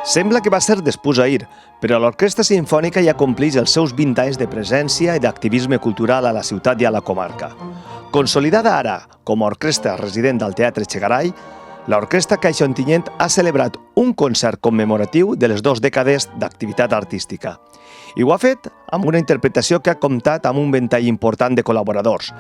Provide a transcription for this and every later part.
Sembla que va ser d'espús-ahir, però l'Orquestra Simfònica ja compleix els seus 20 anys de presència i d'activisme cultural a la ciutat i a la comarca. Consolidada ara com a orquestra resident del Teatre Chegaray, l'Orquestra Caixa Ontinyent ha celebrat un concert commemoratiu de les 2 dècades d'activitat artística. I ho ha fet amb una interpretació que ha comptat amb un ventall important de col·laboradors,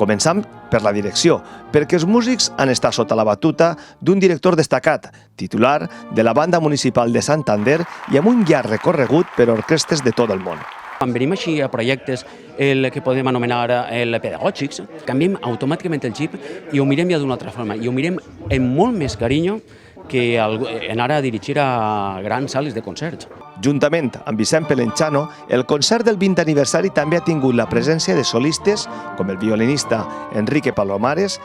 començant per la direcció, perquè els músics han estat sota la batuta d'un director destacat, titular de la Banda Municipal de Santander i amb un llarg recorregut per orquestres de tot el món. Quan venim així a projectes que podem anomenar pedagògics, canviem automàticament el xip i ho mirem ja d'una altra forma, i ho mirem amb molt més carinyo que anar a dirigir a grans sales de concerts. Juntament amb Vicent Pelenchano, el concert del 20 aniversari també ha tingut la presència de solistes com el violinista Enrique Palomares,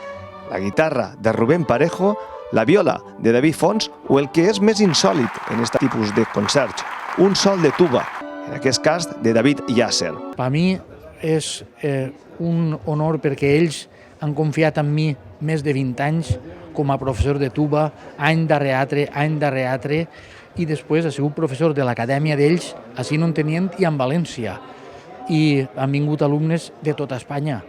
la guitarra de Rubén Parejo, la viola de David Fons o el que és més insòlit en aquest tipus de concerts, un sol de tuba, en aquest cas de David Yasser. Per mi és un honor perquè ells han confiat en mi més de 20 anys com a professor de tuba, any darrere altre, i després ha sigut professor de l'acadèmia d'ells a Sint Ontenient i en València. I han vingut alumnes de tota Espanya.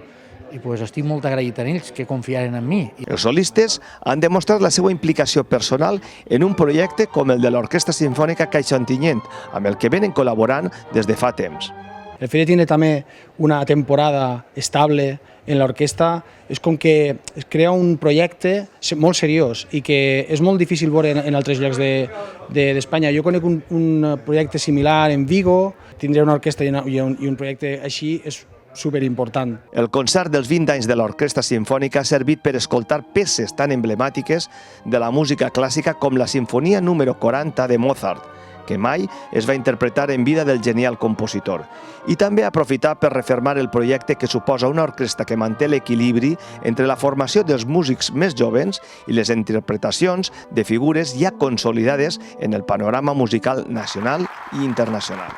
I estic molt agraït a ells que confiaren en mi. Els solistes han demostrat la seva implicació personal en un projecte com el de l'Orquestra Simfònica Caixa Ontinyent, amb el que venen col·laborant des de fa temps. El fet de tindre també una temporada estable en l'orquestra és com que es crea un projecte molt seriós i que és molt difícil veure en altres llocs d'Espanya. Jo conec un projecte similar en Vigo, tindre una orquestra i un projecte així és superimportant. El concert dels 20 anys de l'Orquestra Simfònica ha servit per escoltar peces tan emblemàtiques de la música clàssica com la Sinfonia número 40 de Mozart, que mai es va interpretar en vida del genial compositor, i també aprofitar per refermar el projecte que suposa una orquestra que manté l'equilibri entre la formació dels músics més jovens i les interpretacions de figures ja consolidades en el panorama musical nacional i internacional.